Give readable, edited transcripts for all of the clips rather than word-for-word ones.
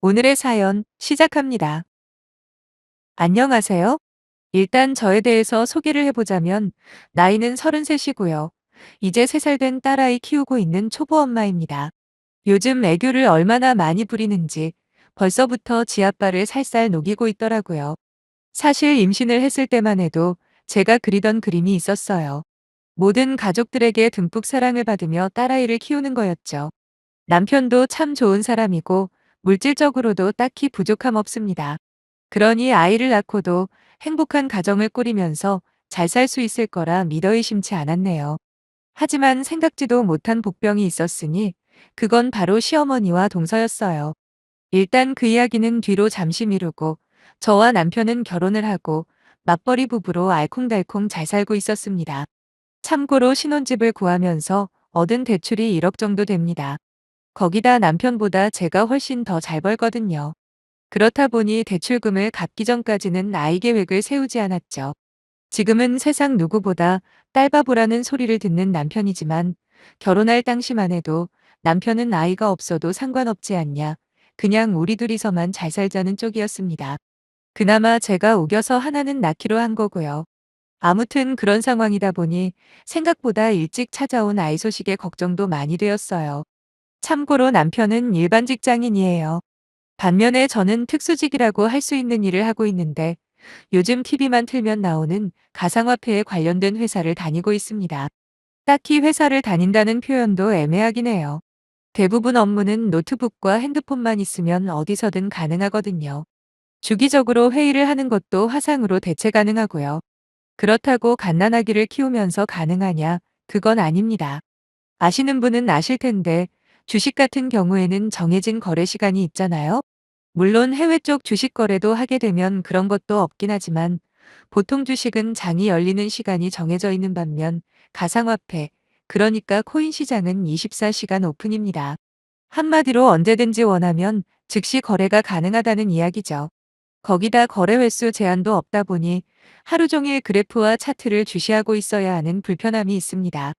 오늘의 사연 시작합니다. 안녕하세요. 일단 저에 대해서 소개를 해보자면 나이는 33이고요. 이제 3살 된 딸아이 키우고 있는 초보 엄마입니다. 요즘 애교를 얼마나 많이 부리는지 벌써부터 지 아빠를 살살 녹이고 있더라고요. 사실 임신을 했을 때만 해도 제가 그리던 그림이 있었어요. 모든 가족들에게 듬뿍 사랑을 받으며 딸아이를 키우는 거였죠. 남편도 참 좋은 사람이고 물질적으로도 딱히 부족함 없습니다. 그러니 아이를 낳고도 행복한 가정을 꾸리면서 잘 살 수 있을 거라 믿어 의심치 않았네요. 하지만 생각지도 못한 복병이 있었으니 그건 바로 시어머니와 동서였어요. 일단 그 이야기는 뒤로 잠시 미루고 저와 남편은 결혼을 하고 맞벌이 부부로 알콩달콩 잘 살고 있었습니다. 참고로 신혼집을 구하면서 얻은 대출이 1억 정도 됩니다. 거기다 남편보다 제가 훨씬 더 잘 벌거든요. 그렇다 보니 대출금을 갚기 전까지는 아이 계획을 세우지 않았죠. 지금은 세상 누구보다 딸바보라는 소리를 듣는 남편이지만 결혼할 당시만 해도 남편은 아이가 없어도 상관없지 않냐. 그냥 우리 둘이서만 잘 살자는 쪽이었습니다. 그나마 제가 우겨서 하나는 낳기로 한 거고요. 아무튼 그런 상황이다 보니 생각보다 일찍 찾아온 아이 소식에 걱정도 많이 되었어요. 참고로 남편은 일반 직장인이에요. 반면에 저는 특수직이라고 할 수 있는 일을 하고 있는데 요즘 TV만 틀면 나오는 가상화폐에 관련된 회사를 다니고 있습니다. 딱히 회사를 다닌다는 표현도 애매하긴 해요. 대부분 업무는 노트북과 핸드폰만 있으면 어디서든 가능하거든요. 주기적으로 회의를 하는 것도 화상으로 대체 가능하고요. 그렇다고 갓난아기를 키우면서 가능하냐? 그건 아닙니다. 아시는 분은 아실 텐데 주식 같은 경우에는 정해진 거래 시간이 있잖아요. 물론 해외 쪽 주식 거래도 하게 되면 그런 것도 없긴 하지만 보통 주식은 장이 열리는 시간이 정해져 있는 반면 가상화폐, 그러니까 코인 시장은 24시간 오픈입니다. 한마디로 언제든지 원하면 즉시 거래가 가능하다는 이야기죠. 거기다 거래 횟수 제한도 없다 보니 하루 종일 그래프와 차트를 주시하고 있어야 하는 불편함이 있습니다.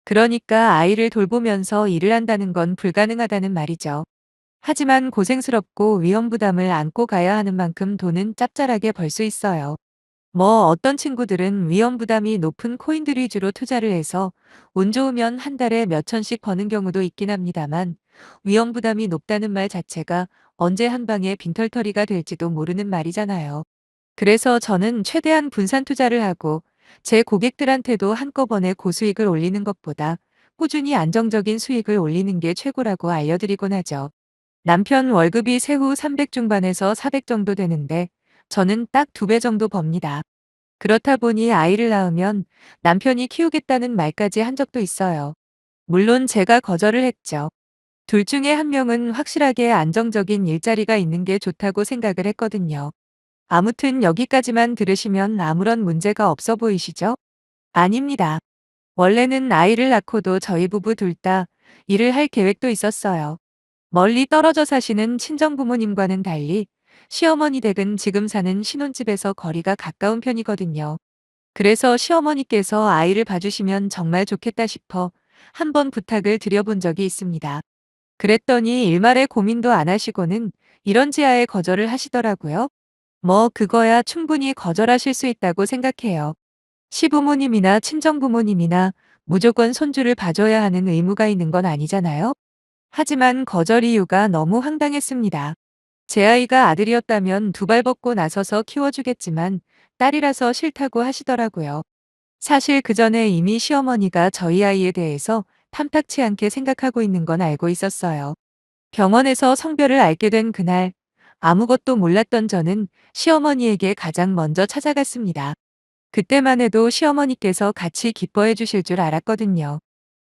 그러니까 아이를 돌보면서 일을 한다는 건 불가능하다는 말이죠. 하지만 고생스럽고 위험 부담을 안고 가야 하는 만큼 돈은 짭짤하게 벌 수 있어요. 뭐 어떤 친구들은 위험 부담이 높은 코인들 위주로 투자를 해서 운 좋으면 한 달에 몇 천씩 버는 경우도 있긴 합니다만 위험 부담이 높다는 말 자체가 언제 한 방에 빈털터리가 될지도 모르는 말이잖아요. 그래서 저는 최대한 분산 투자를 하고 제 고객들한테도 한꺼번에 고수익을 올리는 것보다 꾸준히 안정적인 수익을 올리는 게 최고라고 알려드리곤 하죠. 남편 월급이 세후 300 중반에서 400 정도 되는데 저는 딱 2배 정도 법니다. 그렇다 보니 아이를 낳으면 남편이 키우겠다는 말까지 한 적도 있어요. 물론 제가 거절을 했죠. 둘 중에 한 명은 확실하게 안정적인 일자리가 있는 게 좋다고 생각을 했거든요. 아무튼 여기까지만 들으시면 아무런 문제가 없어 보이시죠? 아닙니다. 원래는 아이를 낳고도 저희 부부 둘 다 일을 할 계획도 있었어요. 멀리 떨어져 사시는 친정부모님과는 달리 시어머니 댁은 지금 사는 신혼집에서 거리가 가까운 편이거든요. 그래서 시어머니께서 아이를 봐주시면 정말 좋겠다 싶어 한번 부탁을 드려본 적이 있습니다. 그랬더니 일말의 고민도 안 하시고는 이런 제안에 거절을 하시더라고요. 뭐 그거야 충분히 거절하실 수 있다고 생각해요. 시부모님이나 친정부모님이나 무조건 손주를 봐줘야 하는 의무가 있는 건 아니잖아요. 하지만 거절 이유가 너무 황당했습니다. 제 아이가 아들이었다면 두 발 벗고 나서서 키워주겠지만 딸이라서 싫다고 하시더라고요. 사실 그 전에 이미 시어머니가 저희 아이에 대해서 탐탁치 않게 생각하고 있는 건 알고 있었어요. 병원에서 성별을 알게 된 그날, 아무것도 몰랐던 저는 시어머니에게 가장 먼저 찾아갔습니다. 그때만 해도 시어머니께서 같이 기뻐해 주실 줄 알았거든요.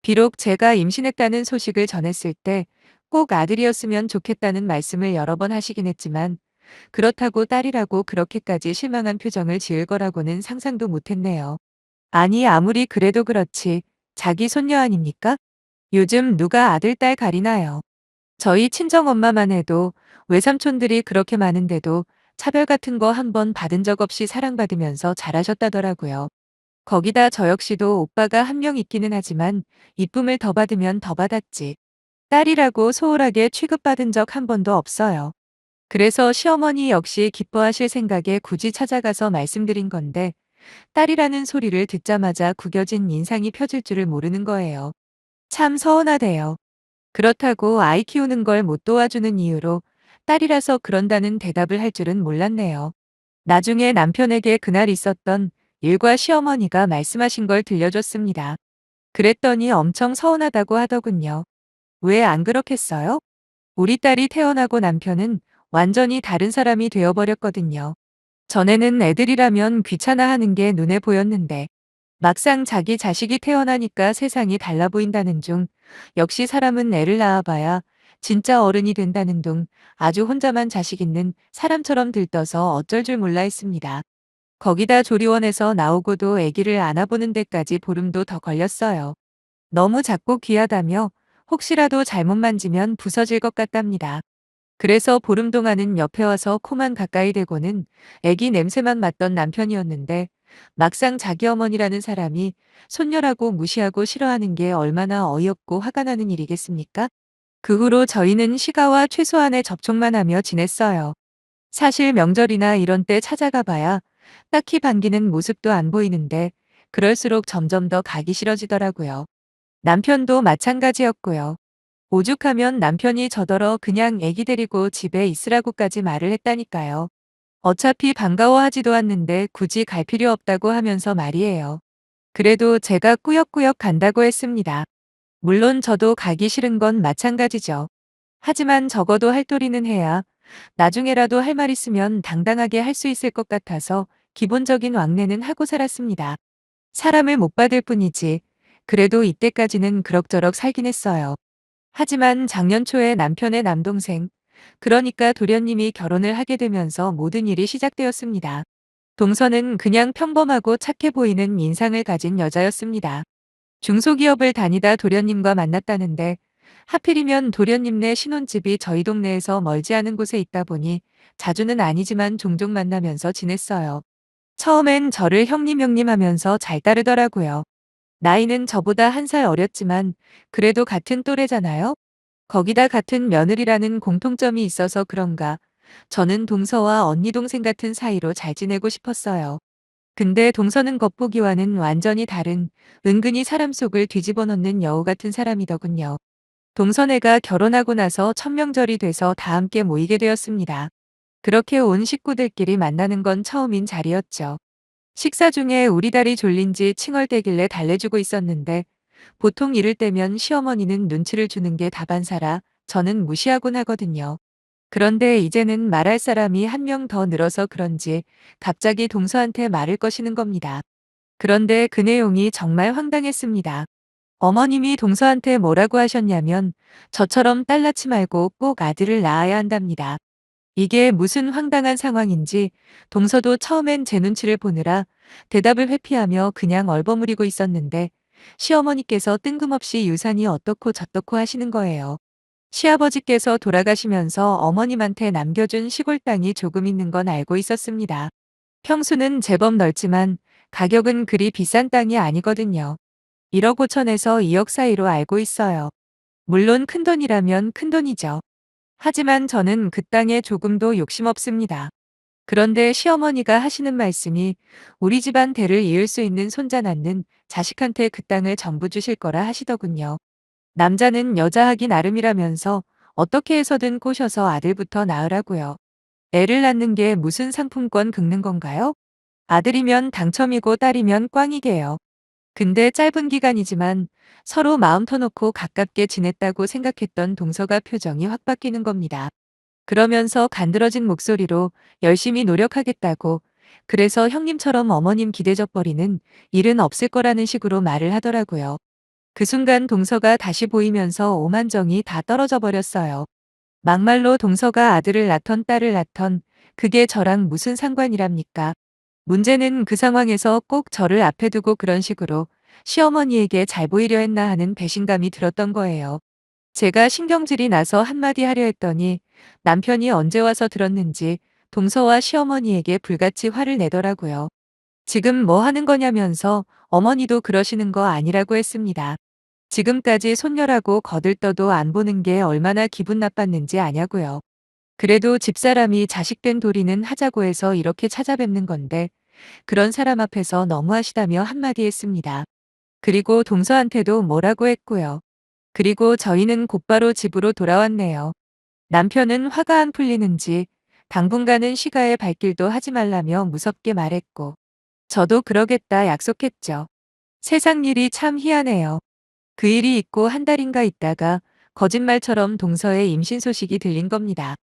비록 제가 임신했다는 소식을 전했을 때 꼭 아들이었으면 좋겠다는 말씀을 여러 번 하시긴 했지만 그렇다고 딸이라고 그렇게까지 실망한 표정을 지을 거라고는 상상도 못했네요. 아니 아무리 그래도 그렇지 자기 손녀 아닙니까? 요즘 누가 아들 딸 가리나요? 저희 친정엄마만 해도 외삼촌들이 그렇게 많은데도 차별 같은 거 한 번 받은 적 없이 사랑받으면서 잘하셨다더라고요. 거기다 저 역시도 오빠가 한 명 있기는 하지만 이쁨을 더 받으면 더 받았지. 딸이라고 소홀하게 취급받은 적 한 번도 없어요. 그래서 시어머니 역시 기뻐하실 생각에 굳이 찾아가서 말씀드린 건데 딸이라는 소리를 듣자마자 구겨진 인상이 펴질 줄을 모르는 거예요. 참 서운하대요. 그렇다고 아이 키우는 걸 못 도와주는 이유로 딸이라서 그런다는 대답을 할 줄은 몰랐네요. 나중에 남편에게 그날 있었던 일과 시어머니가 말씀하신 걸 들려줬습니다. 그랬더니 엄청 서운하다고 하더군요. 왜 안 그렇겠어요? 우리 딸이 태어나고 남편은 완전히 다른 사람이 되어버렸거든요. 전에는 애들이라면 귀찮아하는 게 눈에 보였는데 막상 자기 자식이 태어나니까 세상이 달라 보인다는 중 역시 사람은 애를 낳아봐야 진짜 어른이 된다는 둥 아주 혼자만 자식 있는 사람처럼 들떠서 어쩔 줄 몰라 했습니다. 거기다 조리원에서 나오고도 아기를 안아보는 데까지 보름도 더 걸렸어요. 너무 작고 귀하다며 혹시라도 잘못 만지면 부서질 것 같답니다. 그래서 보름 동안은 옆에 와서 코만 가까이 대고는 아기 냄새만 맡던 남편이었는데 막상 자기 어머니라는 사람이 손녀라고 무시하고 싫어하는 게 얼마나 어이없고 화가 나는 일이겠습니까? 그 후로 저희는 시가와 최소한의 접촉만 하며 지냈어요. 사실 명절이나 이런 때 찾아가 봐야 딱히 반기는 모습도 안 보이는데 그럴수록 점점 더 가기 싫어지더라고요. 남편도 마찬가지였고요. 오죽하면 남편이 저더러 그냥 애기 데리고 집에 있으라고까지 말을 했다니까요. 어차피 반가워하지도 않는데 굳이 갈 필요 없다고 하면서 말이에요. 그래도 제가 꾸역꾸역 간다고 했습니다. 물론 저도 가기 싫은 건 마찬가지죠. 하지만 적어도 할 도리는 해야 나중에라도 할 말 있으면 당당하게 할 수 있을 것 같아서 기본적인 왕래는 하고 살았습니다. 사람을 못 받을 뿐이지 그래도 이때까지는 그럭저럭 살긴 했어요. 하지만 작년 초에 남편의 남동생, 그러니까 도련님이 결혼을 하게 되면서 모든 일이 시작되었습니다. 동서는 그냥 평범하고 착해 보이는 인상을 가진 여자였습니다. 중소기업을 다니다 도련님과 만났다는데 하필이면 도련님네 신혼집이 저희 동네에서 멀지 않은 곳에 있다 보니 자주는 아니지만 종종 만나면서 지냈어요. 처음엔 저를 형님 하면서 잘 따르더라고요. 나이는 저보다 한 살 어렸지만 그래도 같은 또래잖아요. 거기다 같은 며느리라는 공통점이 있어서 그런가 저는 동서와 언니 동생 같은 사이로 잘 지내고 싶었어요. 근데 동서는 겉보기와는 완전히 다른 은근히 사람 속을 뒤집어 놓는 여우 같은 사람이더군요. 동서네가 결혼하고 나서 천명절이 돼서 다 함께 모이게 되었습니다. 그렇게 온 식구들끼리 만나는 건 처음인 자리였죠. 식사 중에 우리 딸이 졸린지 칭얼대길래 달래주고 있었는데 보통 이럴 때면 시어머니는 눈치를 주는 게 다반사라 저는 무시하곤 하거든요. 그런데 이제는 말할 사람이 한 명 더 늘어서 그런지 갑자기 동서한테 말을 거시는 겁니다. 그런데 그 내용이 정말 황당했습니다. 어머님이 동서한테 뭐라고 하셨냐면 저처럼 딸 낳지 말고 꼭 아들을 낳아야 한답니다. 이게 무슨 황당한 상황인지 동서도 처음엔 제 눈치를 보느라 대답을 회피하며 그냥 얼버무리고 있었는데 시어머니께서 뜬금없이 유산이 어떻고 저떻고 하시는 거예요. 시아버지께서 돌아가시면서 어머님한테 남겨준 시골 땅이 조금 있는 건 알고 있었습니다. 평수는 제법 넓지만 가격은 그리 비싼 땅이 아니거든요. 1억 5천에서 2억 사이로 알고 있어요. 물론 큰돈이라면 큰돈이죠. 하지만 저는 그 땅에 조금도 욕심 없습니다. 그런데 시어머니가 하시는 말씀이 우리 집안 대를 이을 수 있는 손자 낳는 자식한테 그 땅을 전부 주실 거라 하시더군요. 남자는 여자 하기 나름이라면서 어떻게 해서든 꼬셔서 아들부터 낳으라고요. 애를 낳는 게 무슨 상품권 긁는 건가요? 아들이면 당첨이고 딸이면 꽝이게요. 근데 짧은 기간이지만 서로 마음 터놓고 가깝게 지냈다고 생각했던 동서가 표정이 확 바뀌는 겁니다. 그러면서 간드러진 목소리로 열심히 노력하겠다고 그래서 형님처럼 어머님 기대져 버리는 일은 없을 거라는 식으로 말을 하더라고요. 그 순간 동서가 다시 보이면서 오만정이 다 떨어져 버렸어요. 막말로 동서가 아들을 낳던 딸을 낳던 그게 저랑 무슨 상관이랍니까? 문제는 그 상황에서 꼭 저를 앞에 두고 그런 식으로 시어머니에게 잘 보이려 했나 하는 배신감이 들었던 거예요. 제가 신경질이 나서 한마디 하려 했더니 남편이 언제 와서 들었는지 동서와 시어머니에게 불같이 화를 내더라고요. 지금 뭐 하는 거냐면서 어머니도 그러시는 거 아니라고 했습니다. 지금까지 손녀라고 거들떠도 안 보는 게 얼마나 기분 나빴는지 아냐고요. 그래도 집사람이 자식 된 도리는 하자고 해서 이렇게 찾아뵙는 건데 그런 사람 앞에서 너무하시다며 한마디 했습니다. 그리고 동서한테도 뭐라고 했고요. 그리고 저희는 곧바로 집으로 돌아왔네요. 남편은 화가 안 풀리는지 당분간은 시가의 발길도 하지 말라며 무섭게 말했고 저도 그러겠다 약속했죠. 세상 일이 참 희한해요. 그 일이 있고 한 달인가 있다가 거짓말처럼 동서의 임신 소식이 들린 겁니다.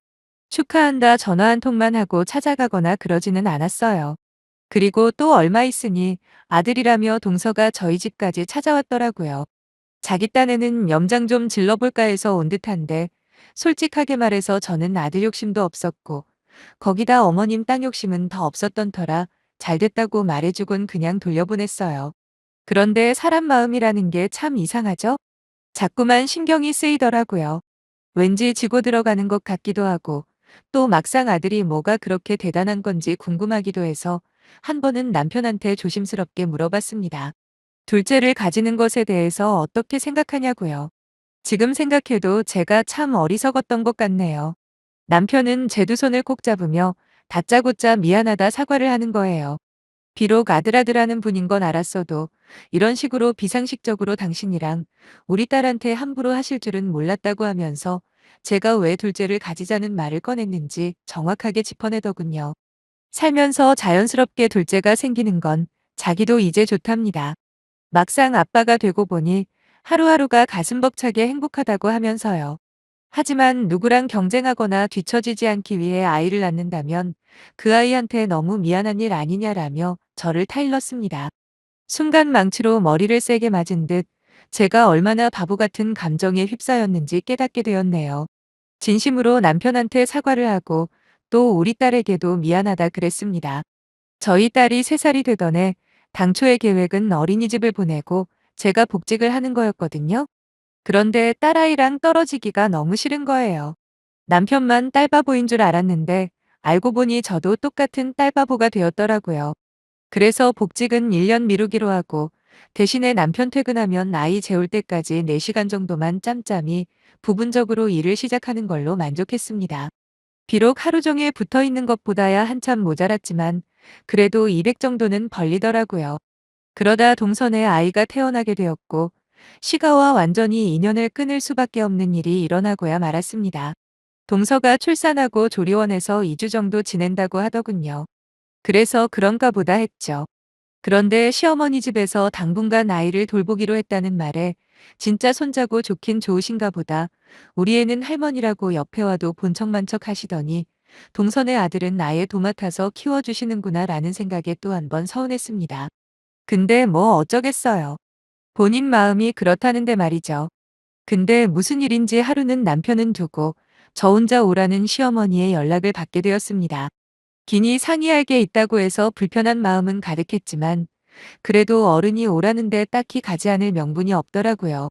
축하한다 전화 한 통만 하고 찾아가거나 그러지는 않았어요. 그리고 또 얼마 있으니 아들이라며 동서가 저희 집까지 찾아왔더라고요. 자기 딴에는 염장 좀 질러볼까 해서 온 듯한데 솔직하게 말해서 저는 아들 욕심도 없었고 거기다 어머님 땅 욕심은 더 없었던 터라 잘 됐다고 말해주곤 그냥 돌려보냈어요. 그런데 사람 마음이라는 게 참 이상하죠? 자꾸만 신경이 쓰이더라고요. 왠지 지고 들어가는 것 같기도 하고 또 막상 아들이 뭐가 그렇게 대단한 건지 궁금하기도 해서 한 번은 남편한테 조심스럽게 물어봤습니다. 둘째를 가지는 것에 대해서 어떻게 생각하냐고요. 지금 생각해도 제가 참 어리석었던 것 같네요. 남편은 제 두 손을 꼭 잡으며 다짜고짜 미안하다 사과를 하는 거예요. 비록 아들아들하는 분인 건 알았어도 이런 식으로 비상식적으로 당신이랑 우리 딸한테 함부로 하실 줄은 몰랐다고 하면서 제가 왜 둘째를 가지자는 말을 꺼냈는지 정확하게 짚어내더군요. 살면서 자연스럽게 둘째가 생기는 건 자기도 이제 좋답니다. 막상 아빠가 되고 보니 하루하루가 가슴 벅차게 행복하다고 하면서요. 하지만 누구랑 경쟁하거나 뒤처지지 않기 위해 아이를 낳는다면 그 아이한테 너무 미안한 일 아니냐라며 저를 타일렀습니다. 순간 망치로 머리를 세게 맞은 듯 제가 얼마나 바보 같은 감정에 휩싸였는지 깨닫게 되었네요. 진심으로 남편한테 사과를 하고 또 우리 딸에게도 미안하다 그랬습니다. 저희 딸이 3살이 되던 해 당초의 계획은 어린이집을 보내고 제가 복직을 하는 거였거든요. 그런데 딸아이랑 떨어지기가 너무 싫은 거예요. 남편만 딸바보인 줄 알았는데 알고 보니 저도 똑같은 딸바보가 되었더라고요. 그래서 복직은 1년 미루기로 하고 대신에 남편 퇴근하면 아이 재울 때까지 4시간 정도만 짬짬이 부분적으로 일을 시작하는 걸로 만족했습니다. 비록 하루 종일 붙어 있는 것보다야 한참 모자랐지만 그래도 200 정도는 벌리더라고요. 그러다 동선에 아이가 태어나게 되었고 시가와 완전히 인연을 끊을 수밖에 없는 일이 일어나고야 말았습니다. 동서가 출산하고 조리원에서 2주 정도 지낸다고 하더군요. 그래서 그런가 보다 했죠. 그런데 시어머니 집에서 당분간 아이를 돌보기로 했다는 말에 진짜 손자고 좋긴 좋으신가 보다 우리 애는 할머니라고 옆에 와도 본척만 척 하시더니 동선의 아들은 아예 도맡아서 키워주시는구나 라는 생각에 또 한 번 서운했습니다. 근데 뭐 어쩌겠어요. 본인 마음이 그렇다는데 말이죠. 근데 무슨 일인지 하루는 남편은 두고 저 혼자 오라는 시어머니의 연락을 받게 되었습니다. 기니 상의할 게 있다고 해서 불편한 마음은 가득했지만 그래도 어른이 오라는데 딱히 가지 않을 명분이 없더라고요.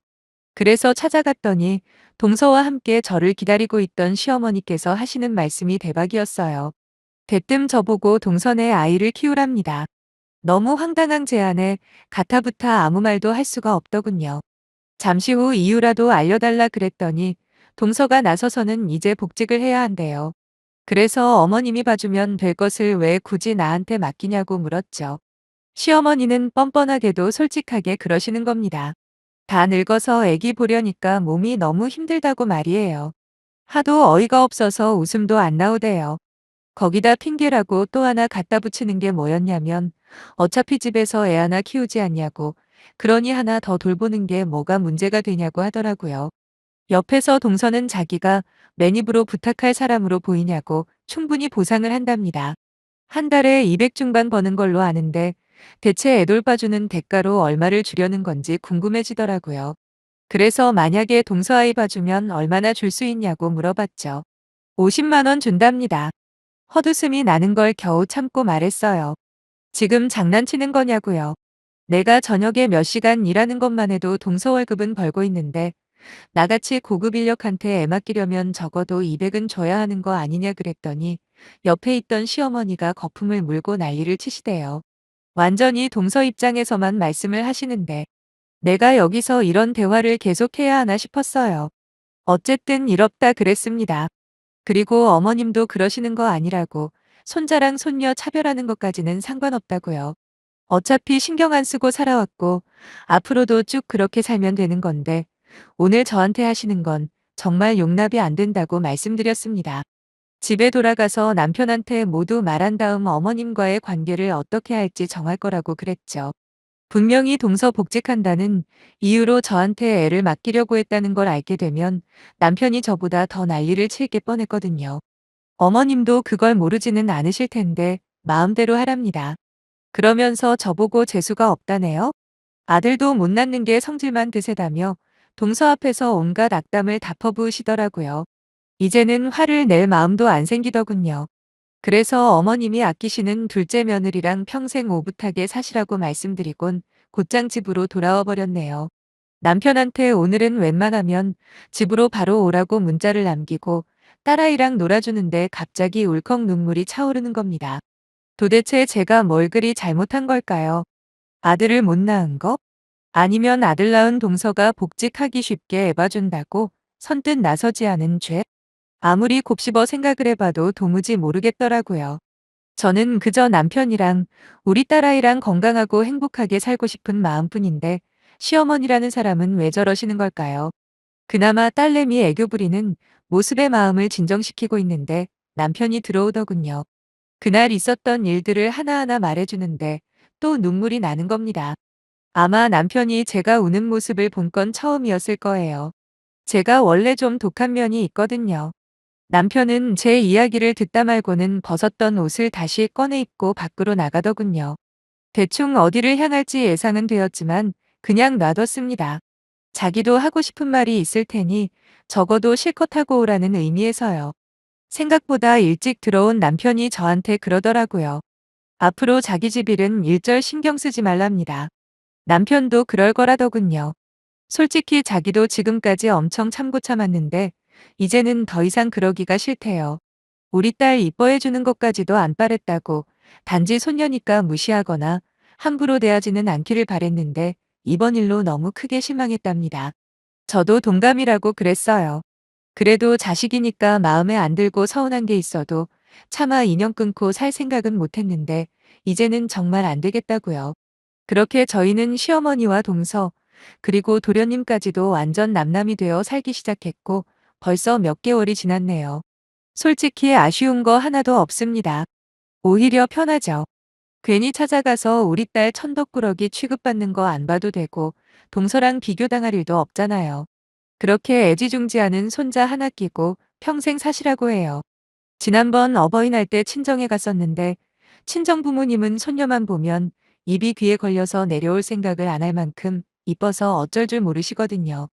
그래서 찾아갔더니 동서와 함께 저를 기다리고 있던 시어머니께서 하시는 말씀이 대박이었어요. 대뜸 저보고 동선의 아이를 키우랍니다. 너무 황당한 제안에 가타부타 아무 말도 할 수가 없더군요. 잠시 후 이유라도 알려달라 그랬더니 동서가 나서서는 이제 복직을 해야 한대요. 그래서 어머님이 봐주면 될 것을 왜 굳이 나한테 맡기냐고 물었죠. 시어머니는 뻔뻔하게도 솔직하게 그러시는 겁니다. 다 늙어서 애기 보려니까 몸이 너무 힘들다고 말이에요. 하도 어이가 없어서 웃음도 안 나오대요. 거기다 핑계라고 또 하나 갖다 붙이는 게 뭐였냐면 어차피 집에서 애 하나 키우지 않냐고 그러니 하나 더 돌보는 게 뭐가 문제가 되냐고 하더라고요. 옆에서 동서는 자기가 매입으로 부탁할 사람으로 보이냐고 충분히 보상을 한답니다. 한 달에 200 중반 버는 걸로 아는데 대체 애 돌봐주는 대가로 얼마를 주려는 건지 궁금해지더라고요. 그래서 만약에 동서아이 봐주면 얼마나 줄 수 있냐고 물어봤죠. 50만 원 준답니다. 헛웃음이 나는 걸 겨우 참고 말했어요. 지금 장난치는 거냐고요. 내가 저녁에 몇 시간 일하는 것만 해도 동서 월급은 벌고 있는데 나같이 고급 인력한테 애 맡기려면 적어도 200은 줘야 하는 거 아니냐 그랬더니 옆에 있던 시어머니가 거품을 물고 난리를 치시대요. 완전히 동서 입장에서만 말씀을 하시는데 내가 여기서 이런 대화를 계속해야 하나 싶었어요. 어쨌든 이렇다 그랬습니다. 그리고 어머님도 그러시는 거 아니라고 손자랑 손녀 차별하는 것까지는 상관없다고요. 어차피 신경 안 쓰고 살아왔고 앞으로도 쭉 그렇게 살면 되는 건데 오늘 저한테 하시는 건 정말 용납이 안 된다고 말씀드렸습니다. 집에 돌아가서 남편한테 모두 말한 다음 어머님과의 관계를 어떻게 할지 정할 거라고 그랬죠. 분명히 동서 복직한다는 이유로 저한테 애를 맡기려고 했다는 걸 알게 되면 남편이 저보다 더 난리를 칠 게 뻔했거든요. 어머님도 그걸 모르지는 않으실 텐데 마음대로 하랍니다. 그러면서 저보고 재수가 없다네요. 아들도 못 낳는 게 성질만 드세다며 동서 앞에서 온갖 악담을 다 퍼부으시더라고요. 이제는 화를 낼 마음도 안 생기더군요. 그래서 어머님이 아끼시는 둘째 며느리랑 평생 오붓하게 사시라고 말씀드리곤 곧장 집으로 돌아와 버렸네요. 남편한테 오늘은 웬만하면 집으로 바로 오라고 문자를 남기고 딸아이랑 놀아주는데 갑자기 울컥 눈물이 차오르는 겁니다. 도대체 제가 뭘 그리 잘못한 걸까요? 아들을 못 낳은 거? 아니면 아들 낳은 동서가 복직하기 쉽게 애봐준다고 선뜻 나서지 않은 죄? 아무리 곱씹어 생각을 해봐도 도무지 모르겠더라고요. 저는 그저 남편이랑 우리 딸아이랑 건강하고 행복하게 살고 싶은 마음뿐인데 시어머니라는 사람은 왜 저러시는 걸까요? 그나마 딸내미 애교 부리는 모습의 마음을 진정시키고 있는데 남편이 들어오더군요. 그날 있었던 일들을 하나하나 말해주는데 또 눈물이 나는 겁니다. 아마 남편이 제가 우는 모습을 본 건 처음이었을 거예요. 제가 원래 좀 독한 면이 있거든요. 남편은 제 이야기를 듣다 말고는 벗었던 옷을 다시 꺼내 입고 밖으로 나가더군요. 대충 어디를 향할지 예상은 되었지만 그냥 놔뒀습니다. 자기도 하고 싶은 말이 있을 테니 적어도 실컷 하고 오라는 의미에서요. 생각보다 일찍 들어온 남편이 저한테 그러더라고요. 앞으로 자기 집 일은 일절 신경 쓰지 말랍니다. 남편도 그럴 거라더군요. 솔직히 자기도 지금까지 엄청 참고 참았는데 이제는 더 이상 그러기가 싫대요. 우리 딸 이뻐해 주는 것까지도 안 바랬다고 단지 손녀니까 무시하거나 함부로 대하지는 않기를 바랬는데 이번 일로 너무 크게 실망했답니다. 저도 동감이라고 그랬어요. 그래도 자식이니까 마음에 안 들고 서운한 게 있어도 차마 인연 끊고 살 생각은 못했는데 이제는 정말 안 되겠다고요. 그렇게 저희는 시어머니와 동서 그리고 도련님까지도 완전 남남이 되어 살기 시작했고 벌써 몇 개월이 지났네요. 솔직히 아쉬운 거 하나도 없습니다. 오히려 편하죠. 괜히 찾아가서 우리 딸 천덕꾸러기 취급받는 거 안 봐도 되고 동서랑 비교당할 일도 없잖아요. 그렇게 애지중지하는 손자 하나 끼고 평생 사시라고 해요. 지난번 어버이날 때 친정에 갔었는데 친정 부모님은 손녀만 보면 입이 귀에 걸려서 내려올 생각을 안 할 만큼 이뻐서 어쩔 줄 모르시거든요.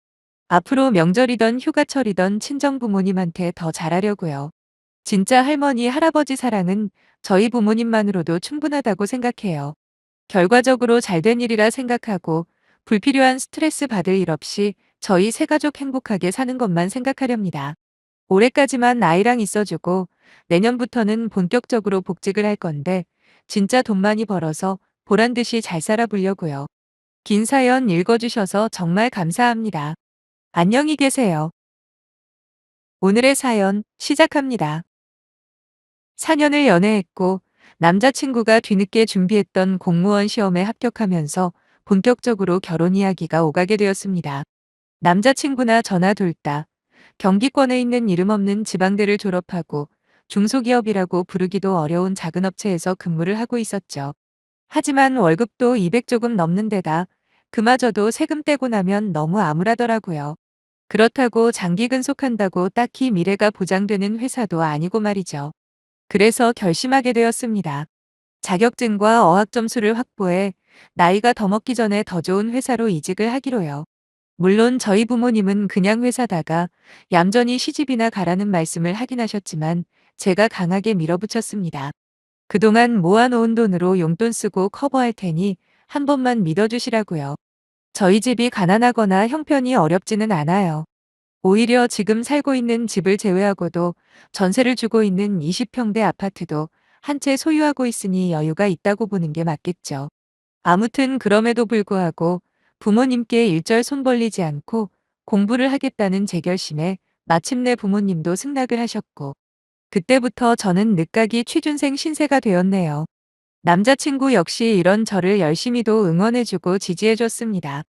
앞으로 명절이던 휴가철이던 친정 부모님한테 더 잘하려고요. 진짜 할머니, 할아버지 사랑은 저희 부모님만으로도 충분하다고 생각해요. 결과적으로 잘된 일이라 생각하고 불필요한 스트레스 받을 일 없이 저희 세 가족 행복하게 사는 것만 생각하렵니다. 올해까지만 아이랑 있어주고 내년부터는 본격적으로 복직을 할 건데 진짜 돈 많이 벌어서 보란 듯이 잘 살아보려고요. 긴 사연 읽어주셔서 정말 감사합니다. 안녕히 계세요. 오늘의 사연 시작합니다. 4년을 연애했고 남자친구가 뒤늦게 준비했던 공무원 시험에 합격하면서 본격적으로 결혼 이야기가 오가게 되었습니다. 남자친구나 저나 둘 다 경기권에 있는 이름 없는 지방대를 졸업하고 중소기업이라고 부르기도 어려운 작은 업체에서 근무를 하고 있었죠. 하지만 월급도 200 조금 넘는 데다 그마저도 세금 떼고 나면 너무 암울하더라고요. 그렇다고 장기 근속한다고 딱히 미래가 보장되는 회사도 아니고 말이죠. 그래서 결심하게 되었습니다. 자격증과 어학 점수를 확보해 나이가 더 먹기 전에 더 좋은 회사로 이직을 하기로요. 물론 저희 부모님은 그냥 회사다가 얌전히 시집이나 가라는 말씀을 하긴 하셨지만 제가 강하게 밀어붙였습니다. 그동안 모아놓은 돈으로 용돈 쓰고 커버할 테니 한 번만 믿어주시라고요. 저희 집이 가난하거나 형편이 어렵지는 않아요. 오히려 지금 살고 있는 집을 제외하고도 전세를 주고 있는 20평대 아파트도 한 채 소유하고 있으니 여유가 있다고 보는 게 맞겠죠. 아무튼 그럼에도 불구하고 부모님께 일절 손 벌리지 않고 공부를 하겠다는 제 결심에 마침내 부모님도 승낙을 하셨고, 그때부터 저는 늦가기 취준생 신세가 되었네요. 남자친구 역시 이런 저를 열심히도 응원해주고 지지해줬습니다.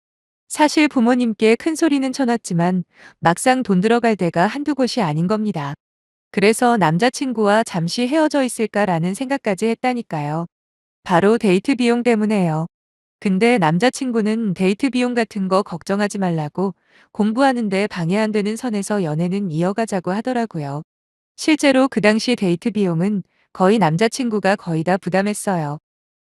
사실 부모님께 큰 소리는 쳐놨지만 막상 돈 들어갈 데가 한두 곳이 아닌 겁니다. 그래서 남자친구와 잠시 헤어져 있을까라는 생각까지 했다니까요. 바로 데이트 비용 때문에요. 근데 남자친구는 데이트 비용 같은 거 걱정하지 말라고 공부하는데 방해 안 되는 선에서 연애는 이어가자고 하더라고요. 실제로 그 당시 데이트 비용은 거의 남자친구가 거의 다 부담했어요.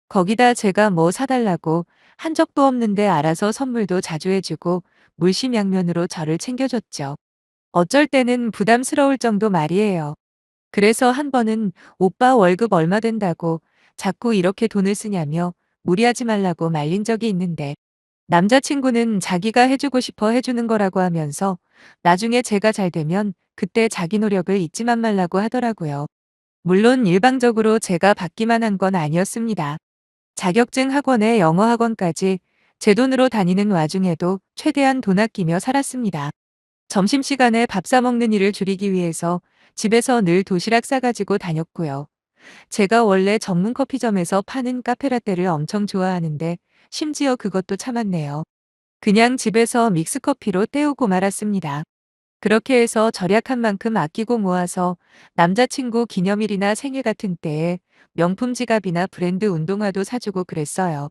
거기다 제가 뭐 사달라고 한 적도 없는데 알아서 선물도 자주 해주고 물심양면으로 저를 챙겨줬죠. 어쩔 때는 부담스러울 정도 말이에요. 그래서 한 번은 오빠 월급 얼마 된다고 자꾸 이렇게 돈을 쓰냐며 무리하지 말라고 말린 적이 있는데, 남자친구는 자기가 해주고 싶어 해주는 거라고 하면서 나중에 제가 잘 되면 그때 자기 노력을 잊지만 말라고 하더라고요. 물론 일방적으로 제가 받기만 한 건 아니었습니다. 자격증 학원에 영어 학원까지 제 돈으로 다니는 와중에도 최대한 돈 아끼며 살았습니다. 점심시간에 밥 사 먹는 일을 줄이기 위해서 집에서 늘 도시락 싸가지고 다녔고요. 제가 원래 전문 커피점에서 파는 카페라떼를 엄청 좋아하는데 심지어 그것도 참았네요. 그냥 집에서 믹스커피로 때우고 말았습니다. 그렇게 해서 절약한 만큼 아끼고 모아서 남자친구 기념일이나 생일 같은 때에 명품 지갑이나 브랜드 운동화도 사주고 그랬어요.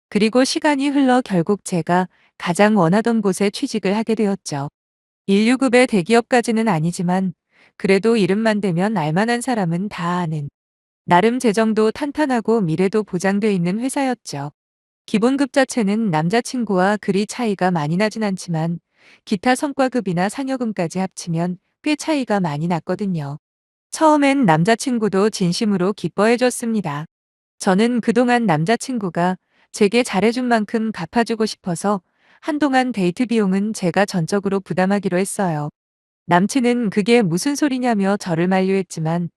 그리고 시간이 흘러 결국 제가 가장 원하던 곳에 취직을 하게 되었죠. 1유급의 대기업까지는 아니지만 그래도 이름만 대면 알만한 사람은 다 아는, 나름 재정도 탄탄하고 미래도 보장돼 있는 회사였죠. 기본급 자체는 남자친구와 그리 차이가 많이 나진 않지만 기타 성과급이나 상여금까지 합치면 꽤 차이가 많이 났거든요. 처음엔 남자친구도 진심으로 기뻐해줬습니다. 저는 그동안 남자친구가 제게 잘해준 만큼 갚아주고 싶어서 한동안 데이트 비용은 제가 전적으로 부담하기로 했어요. 남친은 그게 무슨 소리냐며 저를 만류했지만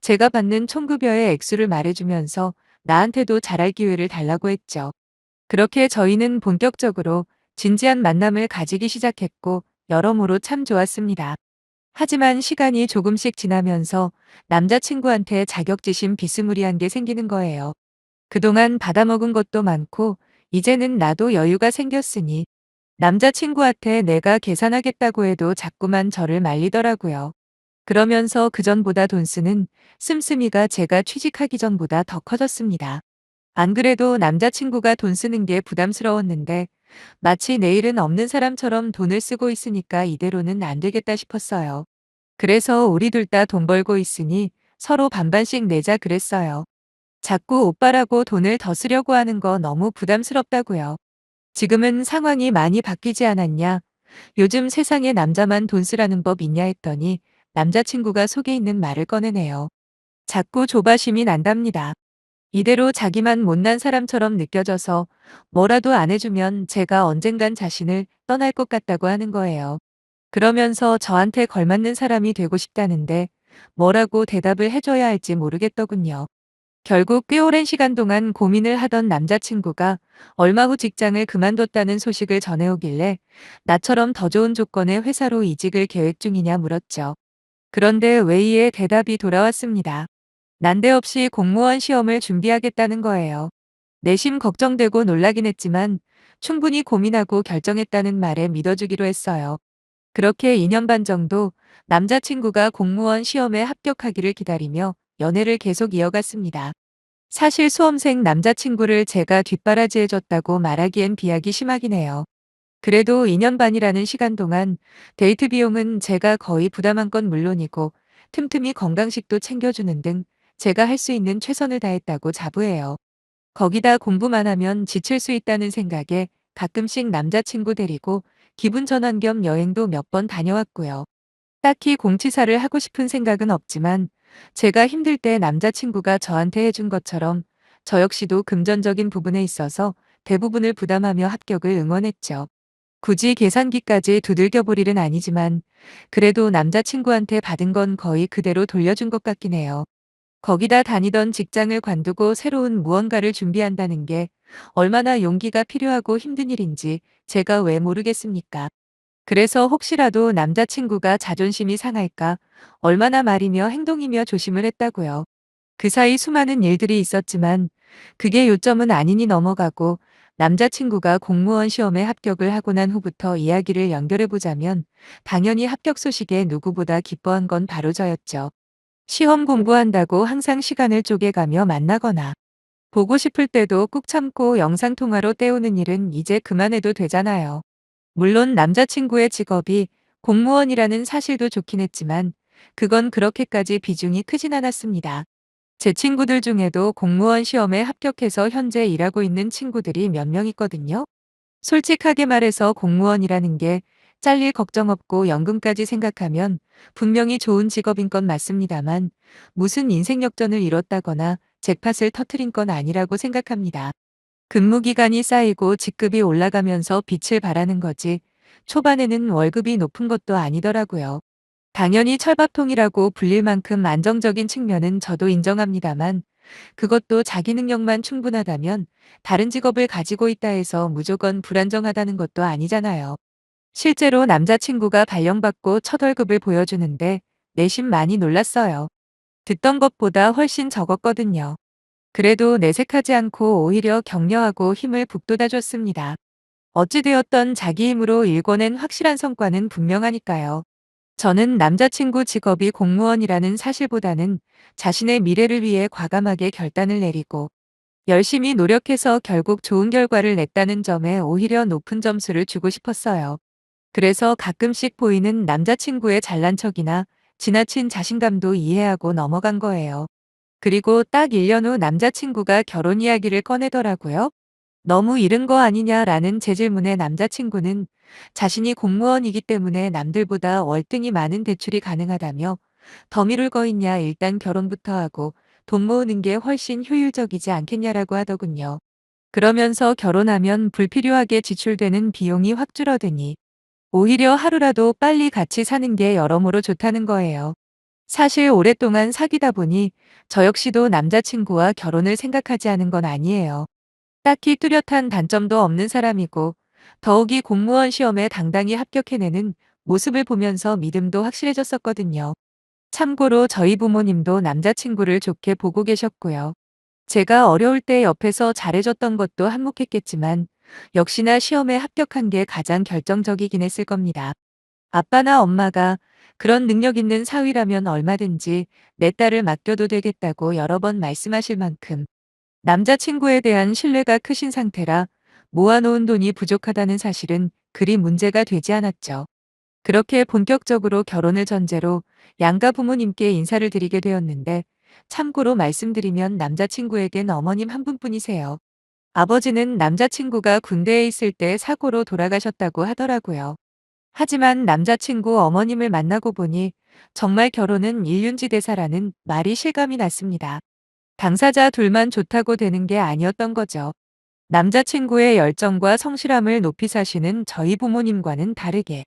제가 받는 총급여의 액수를 말해주면서 나한테도 잘할 기회를 달라고 했죠. 그렇게 저희는 본격적으로 진지한 만남을 가지기 시작했고 여러모로 참 좋았습니다. 하지만 시간이 조금씩 지나면서 남자친구한테 자격지심 비스무리한 게 생기는 거예요. 그동안 받아먹은 것도 많고 이제는 나도 여유가 생겼으니 남자친구한테 내가 계산하겠다고 해도 자꾸만 저를 말리더라고요. 그러면서 그전보다 돈 쓰는 씀씀이가 제가 취직하기 전보다 더 커졌습니다. 안 그래도 남자친구가 돈 쓰는 게 부담스러웠는데 마치 내일은 없는 사람처럼 돈을 쓰고 있으니까 이대로는 안 되겠다 싶었어요. 그래서 우리 둘 다 돈 벌고 있으니 서로 반반씩 내자 그랬어요. 자꾸 오빠라고 돈을 더 쓰려고 하는 거 너무 부담스럽다고요. 지금은 상황이 많이 바뀌지 않았냐? 요즘 세상에 남자만 돈 쓰라는 법 있냐 했더니 남자친구가 속에 있는 말을 꺼내네요. 자꾸 조바심이 난답니다. 이대로 자기만 못난 사람처럼 느껴져서 뭐라도 안 해주면 제가 언젠간 자신을 떠날 것 같다고 하는 거예요. 그러면서 저한테 걸맞는 사람이 되고 싶다는데 뭐라고 대답을 해줘야 할지 모르겠더군요. 결국 꽤 오랜 시간 동안 고민을 하던 남자친구가 얼마 후 직장을 그만뒀다는 소식을 전해오길래 나처럼 더 좋은 조건의 회사로 이직을 계획 중이냐 물었죠. 그런데 웨이의 대답이 돌아왔습니다. 난데없이 공무원 시험을 준비하겠다는 거예요. 내심 걱정되고 놀라긴 했지만 충분히 고민하고 결정했다는 말에 믿어주기로 했어요. 그렇게 2년 반 정도 남자친구가 공무원 시험에 합격하기를 기다리며 연애를 계속 이어갔습니다. 사실 수험생 남자친구를 제가 뒷바라지해줬다고 말하기엔 비하기 심하긴 해요. 그래도 2년 반이라는 시간 동안 데이트 비용은 제가 거의 부담한 건 물론이고 틈틈이 건강식도 챙겨주는 등 제가 할 수 있는 최선을 다했다고 자부해요. 거기다 공부만 하면 지칠 수 있다는 생각에 가끔씩 남자친구 데리고 기분 전환 겸 여행도 몇 번 다녀왔고요. 딱히 공치사를 하고 싶은 생각은 없지만 제가 힘들 때 남자친구가 저한테 해준 것처럼 저 역시도 금전적인 부분에 있어서 대부분을 부담하며 합격을 응원했죠. 굳이 계산기까지 두들겨 볼 일은 아니지만 그래도 남자친구한테 받은 건 거의 그대로 돌려준 것 같긴 해요. 거기다 다니던 직장을 관두고 새로운 무언가를 준비한다는 게 얼마나 용기가 필요하고 힘든 일인지 제가 왜 모르겠습니까? 그래서 혹시라도 남자친구가 자존심이 상할까 얼마나 말이며 행동이며 조심을 했다고요. 그 사이 수많은 일들이 있었지만 그게 요점은 아니니 넘어가고, 남자친구가 공무원 시험에 합격을 하고 난 후부터 이야기를 연결해 보자면 당연히 합격 소식에 누구보다 기뻐한 건 바로 저였죠. 시험 공부한다고 항상 시간을 쪼개가며 만나거나 보고 싶을 때도 꾹 참고 영상통화로 때우는 일은 이제 그만해도 되잖아요. 물론 남자친구의 직업이 공무원이라는 사실도 좋긴 했지만 그건 그렇게까지 비중이 크진 않았습니다. 제 친구들 중에도 공무원 시험에 합격해서 현재 일하고 있는 친구들이 몇 명 있거든요. 솔직하게 말해서 공무원이라는 게 잘릴 걱정 없고 연금까지 생각하면 분명히 좋은 직업인 건 맞습니다만, 무슨 인생 역전을 이뤘다거나 잭팟을 터트린 건 아니라고 생각합니다. 근무 기간이 쌓이고 직급이 올라가면서 빛을 발하는 거지, 초반에는 월급이 높은 것도 아니더라고요. 당연히 철밥통이라고 불릴 만큼 안정적인 측면은 저도 인정합니다만, 그것도 자기 능력만 충분하다면 다른 직업을 가지고 있다 해서 무조건 불안정하다는 것도 아니잖아요. 실제로 남자친구가 발령받고 첫 월급을 보여주는데 내심 많이 놀랐어요. 듣던 것보다 훨씬 적었거든요. 그래도 내색하지 않고 오히려 격려하고 힘을 북돋아줬습니다. 어찌되었던 자기 힘으로 일궈낸 확실한 성과는 분명하니까요. 저는 남자친구 직업이 공무원이라는 사실보다는 자신의 미래를 위해 과감하게 결단을 내리고 열심히 노력해서 결국 좋은 결과를 냈다는 점에 오히려 높은 점수를 주고 싶었어요. 그래서 가끔씩 보이는 남자친구의 잘난 척이나 지나친 자신감도 이해하고 넘어간 거예요. 그리고 딱 1년 후 남자친구가 결혼 이야기를 꺼내더라고요. 너무 이른 거 아니냐라는 제 질문에 남자친구는 자신이 공무원이기 때문에 남들보다 월등히 많은 대출이 가능하다며, 더 미룰 거 있냐, 일단 결혼부터 하고 돈 모으는 게 훨씬 효율적이지 않겠냐라고 하더군요. 그러면서 결혼하면 불필요하게 지출되는 비용이 확 줄어드니 오히려 하루라도 빨리 같이 사는 게 여러모로 좋다는 거예요. 사실 오랫동안 사귀다 보니 저 역시도 남자친구와 결혼을 생각하지 않은 건 아니에요. 딱히 뚜렷한 단점도 없는 사람이고, 더욱이 공무원 시험에 당당히 합격해내는 모습을 보면서 믿음도 확실해졌었거든요. 참고로 저희 부모님도 남자친구를 좋게 보고 계셨고요. 제가 어려울 때 옆에서 잘해줬던 것도 한몫했겠지만 역시나 시험에 합격한 게 가장 결정적이긴 했을 겁니다. 아빠나 엄마가 그런 능력 있는 사위라면 얼마든지 내 딸을 맡겨도 되겠다고 여러 번 말씀하실 만큼 남자친구에 대한 신뢰가 크신 상태라 모아놓은 돈이 부족하다는 사실은 그리 문제가 되지 않았죠. 그렇게 본격적으로 결혼을 전제로 양가 부모님께 인사를 드리게 되었는데, 참고로 말씀드리면 남자친구에겐 어머님 한 분뿐이세요. 아버지는 남자친구가 군대에 있을 때 사고로 돌아가셨다고 하더라고요. 하지만 남자친구 어머님을 만나고 보니 정말 결혼은 일륜지대사라는 말이 실감이 났습니다. 당사자 둘만 좋다고 되는 게 아니었던 거죠. 남자친구의 열정과 성실함을 높이 사시는 저희 부모님과는 다르게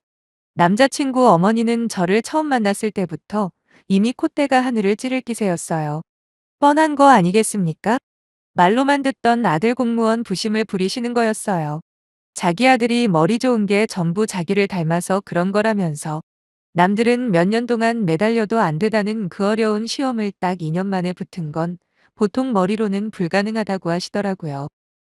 남자친구 어머니는 저를 처음 만났을 때부터 이미 콧대가 하늘을 찌를 기세였어요. 뻔한 거 아니겠습니까? 말로만 듣던 아들 공무원 부심을 부리시는 거였어요. 자기 아들이 머리 좋은 게 전부 자기를 닮아서 그런 거라면서 남들은 몇 년 동안 매달려도 안 되다는 그 어려운 시험을 딱 2년 만에 붙은 건 보통 머리로는 불가능하다고 하시더라고요.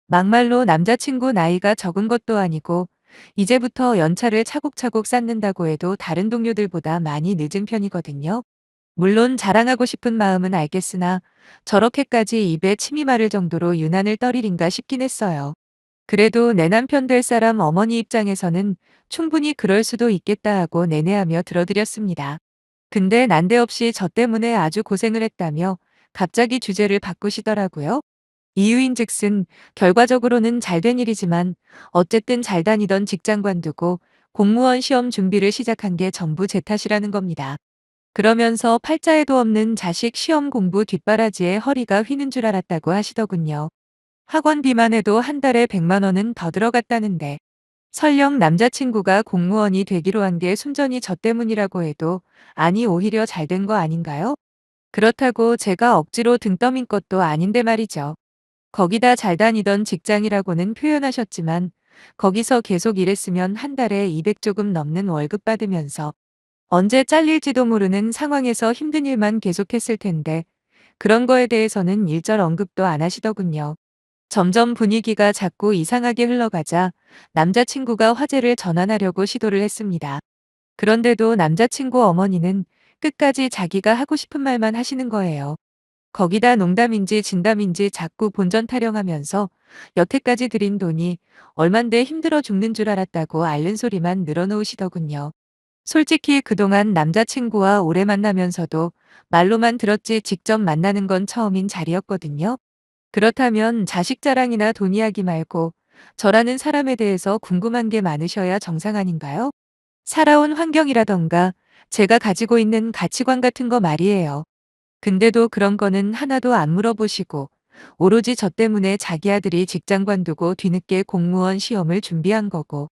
막말로 남자친구 나이가 적은 것도 아니고 이제부터 연차를 차곡차곡 쌓는다고 해도 다른 동료들보다 많이 늦은 편이거든요. 물론 자랑하고 싶은 마음은 알겠으나 저렇게까지 입에 침이 마를 정도로 유난을 떨이린가 싶긴 했어요. 그래도 내 남편 될 사람 어머니 입장에서는 충분히 그럴 수도 있겠다 하고 내내하며 들어드렸습니다. 근데 난데없이 저 때문에 아주 고생을 했다며 갑자기 주제를 바꾸시더라고요. 이유인즉슨 결과적으로는 잘된 일이지만 어쨌든 잘 다니던 직장 관두고 공무원 시험 준비를 시작한 게 전부 제 탓이라는 겁니다. 그러면서 팔자에도 없는 자식 시험 공부 뒷바라지에 허리가 휘는 줄 알았다고 하시더군요. 학원비만 해도 한 달에 100만 원은 더 들어갔다는데, 설령 남자친구가 공무원이 되기로 한 게 순전히 저 때문이라고 해도 아니 오히려 잘 된 거 아닌가요? 그렇다고 제가 억지로 등 떠민 것도 아닌데 말이죠. 거기다 잘 다니던 직장이라고는 표현하셨지만 거기서 계속 일했으면 한 달에 200 조금 넘는 월급 받으면서 언제 잘릴지도 모르는 상황에서 힘든 일만 계속했을 텐데 그런 거에 대해서는 일절 언급도 안 하시더군요. 점점 분위기가 자꾸 이상하게 흘러가자 남자친구가 화제를 전환하려고 시도를 했습니다. 그런데도 남자친구 어머니는 끝까지 자기가 하고 싶은 말만 하시는 거예요. 거기다 농담인지 진담인지 자꾸 본전 타령하면서 여태까지 들인 돈이 얼만데 힘들어 죽는 줄 알았다고 앓는 소리만 늘어놓으시더군요. 솔직히 그동안 남자친구와 오래 만나면서도 말로만 들었지 직접 만나는 건 처음인 자리였거든요. 그렇다면 자식 자랑이나 돈 이야기 말고 저라는 사람에 대해서 궁금한 게 많으셔야 정상 아닌가요? 살아온 환경이라던가 제가 가지고 있는 가치관 같은 거 말이에요. 근데도 그런 거는 하나도 안 물어보시고 오로지 저 때문에 자기 아들이 직장 관두고 뒤늦게 공무원 시험을 준비한 거고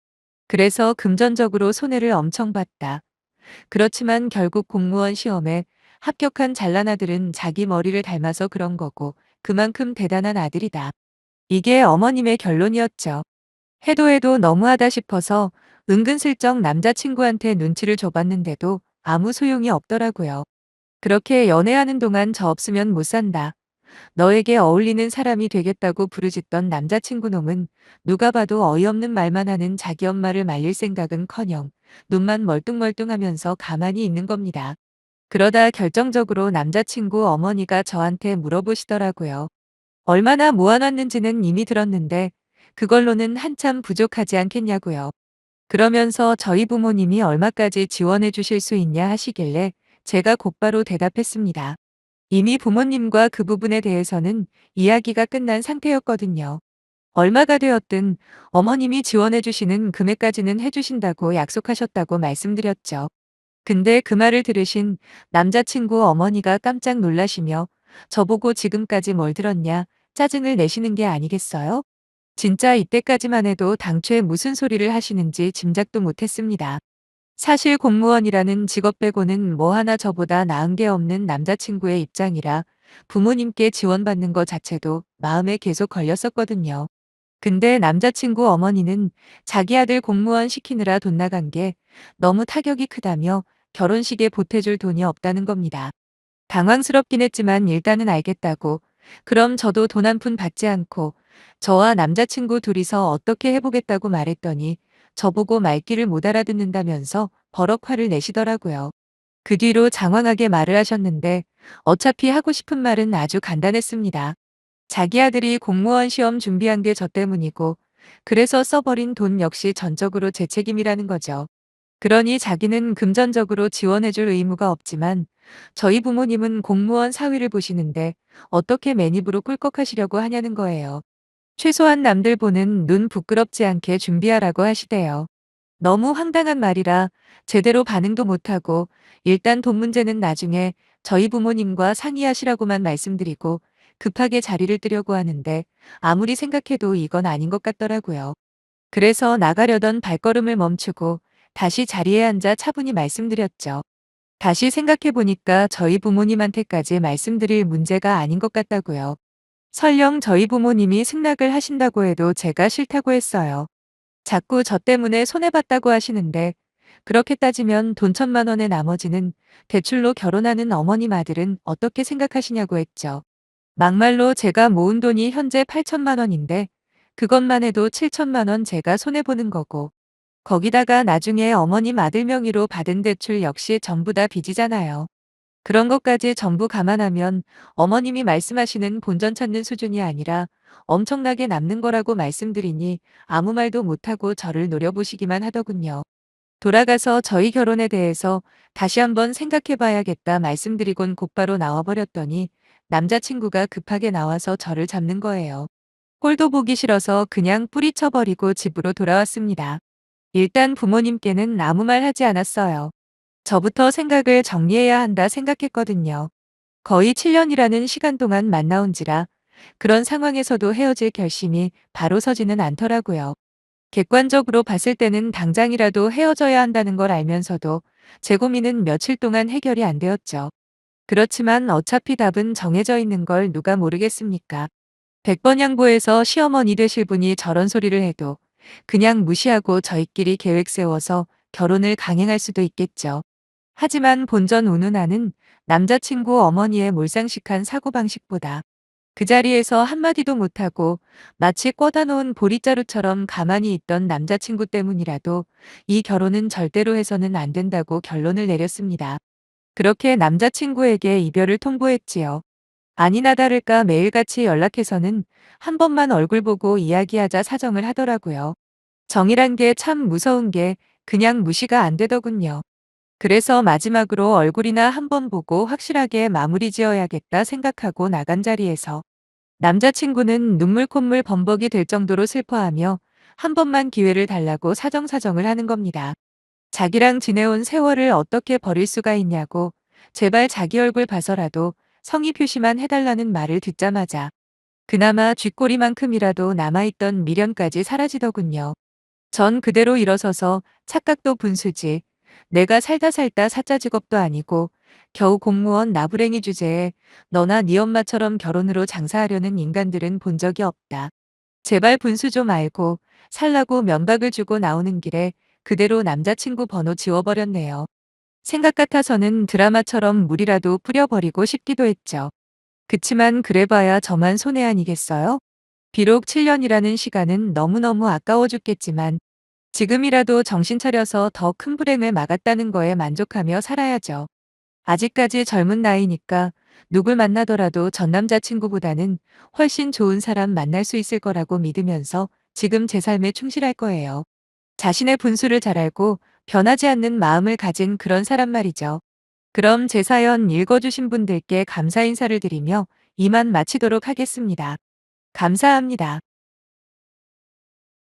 그래서 금전적으로 손해를 엄청 봤다. 그렇지만 결국 공무원 시험에 합격한 잘난 아들은 자기 머리를 닮아서 그런 거고 그만큼 대단한 아들이다. 이게 어머님의 결론이었죠. 해도 해도 너무하다 싶어서 은근슬쩍 남자친구한테 눈치를 줘봤는데도 아무 소용이 없더라고요. 그렇게 연애하는 동안 저 없으면 못 산다. 너에게 어울리는 사람이 되겠다고 부르짖던 남자친구 놈은 누가 봐도 어이없는 말만 하는 자기 엄마를 말릴 생각은커녕 눈만 멀뚱멀뚱하면서 가만히 있는 겁니다. 그러다 결정적으로 남자친구 어머니가 저한테 물어보시더라고요. 얼마나 모아놨는지는 이미 들었는데 그걸로는 한참 부족하지 않겠냐고요. 그러면서 저희 부모님이 얼마까지 지원해 주실 수 있냐 하시길래 제가 곧바로 대답했습니다. 이미 부모님과 그 부분에 대해서는 이야기가 끝난 상태였거든요. 얼마가 되었든 어머님이 지원해 주시는 금액까지는 해주신다고 약속하셨다고 말씀드렸죠. 근데 그 말을 들으신 남자친구 어머니가 깜짝 놀라시며 저보고 지금까지 뭘 들었냐 짜증을 내시는 게 아니겠어요? 진짜 이때까지만 해도 당초에 무슨 소리를 하시는지 짐작도 못했습니다. 사실 공무원이라는 직업 빼고는 뭐 하나 저보다 나은 게 없는 남자친구의 입장이라 부모님께 지원받는 것 자체도 마음에 계속 걸렸었거든요. 근데 남자친구 어머니는 자기 아들 공무원 시키느라 돈 나간 게 너무 타격이 크다며 결혼식에 보태줄 돈이 없다는 겁니다. 당황스럽긴 했지만 일단은 알겠다고 그럼 저도 돈 한 푼 받지 않고 저와 남자친구 둘이서 어떻게 해보겠다고 말했더니 저보고 말귀를 못 알아듣는다면서 버럭 화를 내시더라고요. 그 뒤로 장황하게 말을 하셨는데 어차피 하고 싶은 말은 아주 간단했습니다. 자기 아들이 공무원 시험 준비한 게 저 때문이고 그래서 써버린 돈 역시 전적으로 제 책임이라는 거죠. 그러니 자기는 금전적으로 지원해줄 의무가 없지만 저희 부모님은 공무원 사위를 보시는데 어떻게 맨입으로 꿀꺽하시려고 하냐는 거예요. 최소한 남들 보는 눈 부끄럽지 않게 준비하라고 하시대요. 너무 황당한 말이라 제대로 반응도 못하고 일단 돈 문제는 나중에 저희 부모님과 상의하시라고만 말씀드리고 급하게 자리를 뜨려고 하는데 아무리 생각해도 이건 아닌 것 같더라고요. 그래서 나가려던 발걸음을 멈추고 다시 자리에 앉아 차분히 말씀드렸죠. 다시 생각해보니까 저희 부모님한테까지 말씀드릴 문제가 아닌 것 같다고요. 설령 저희 부모님이 승낙을 하신다고 해도 제가 싫다고 했어요. 자꾸 저 때문에 손해봤다고 하시는데 그렇게 따지면 돈 1,000만 원의 나머지는 대출로 결혼하는 어머님 아들은 어떻게 생각하시냐고 했죠. 막말로 제가 모은 돈이 현재 8,000만 원인데 그것만 해도 7,000만 원 제가 손해보는 거고 거기다가 나중에 어머님 아들 명의로 받은 대출 역시 전부 다 빚이잖아요. 그런 것까지 전부 감안하면 어머님이 말씀하시는 본전 찾는 수준이 아니라 엄청나게 남는 거라고 말씀드리니 아무 말도 못하고 저를 노려보시기만 하더군요. 돌아가서 저희 결혼에 대해서 다시 한번 생각해 봐야겠다 말씀드리곤 곧바로 나와버렸더니 남자친구가 급하게 나와서 저를 잡는 거예요. 꼴도 보기 싫어서 그냥 뿌리쳐버리고 집으로 돌아왔습니다. 일단 부모님께는 아무 말 하지 않았어요. 저부터 생각을 정리해야 한다 생각했거든요. 거의 7년이라는 시간 동안 만나온지라 그런 상황에서도 헤어질 결심이 바로 서지는 않더라고요. 객관적으로 봤을 때는 당장이라도 헤어져야 한다는 걸 알면서도 제 고민은 며칠 동안 해결이 안 되었죠. 그렇지만 어차피 답은 정해져 있는 걸 누가 모르겠습니까? 100번 양보해서 시어머니 되실 분이 저런 소리를 해도 그냥 무시하고 저희끼리 계획 세워서 결혼을 강행할 수도 있겠죠. 하지만 본전 운운하는 남자친구 어머니의 몰상식한 사고방식보다 그 자리에서 한마디도 못하고 마치 꿔다 놓은 보릿자루처럼 가만히 있던 남자친구 때문이라도 이 결혼은 절대로 해서는 안 된다고 결론을 내렸습니다. 그렇게 남자친구에게 이별을 통보했지요. 아니나 다를까 매일같이 연락해서는 한 번만 얼굴 보고 이야기하자 사정을 하더라고요. 정이란 게 참 무서운 게 그냥 무시가 안 되더군요. 그래서 마지막으로 얼굴이나 한 번 보고 확실하게 마무리 지어야겠다 생각하고 나간 자리에서 남자친구는 눈물 콧물 범벅이 될 정도로 슬퍼하며 한 번만 기회를 달라고 사정사정을 하는 겁니다. 자기랑 지내온 세월을 어떻게 버릴 수가 있냐고 제발 자기 얼굴 봐서라도 성의 표시만 해달라는 말을 듣자마자 그나마 쥐꼬리만큼이라도 남아있던 미련까지 사라지더군요. 전 그대로 일어서서 착각도 분수지. 내가 살다 살다 사짜 직업도 아니고 겨우 공무원 나부랭이 주제에 너나 네 엄마처럼 결혼으로 장사하려는 인간들은 본 적이 없다. 제발 분수 좀 알고 살라고 면박을 주고 나오는 길에 그대로 남자친구 번호 지워버렸네요. 생각 같아서는 드라마처럼 물이라도 뿌려버리고 싶기도 했죠. 그치만 그래봐야 저만 손해 아니겠어요? 비록 7년이라는 시간은 너무너무 아까워 죽겠지만 지금이라도 정신 차려서 더 큰 불행을 막았다는 거에 만족하며 살아야죠. 아직까지 젊은 나이니까 누굴 만나더라도 전 남자친구보다는 훨씬 좋은 사람 만날 수 있을 거라고 믿으면서 지금 제 삶에 충실할 거예요. 자신의 분수를 잘 알고 변하지 않는 마음을 가진 그런 사람 말이죠. 그럼 제 사연 읽어주신 분들께 감사 인사를 드리며 이만 마치도록 하겠습니다. 감사합니다.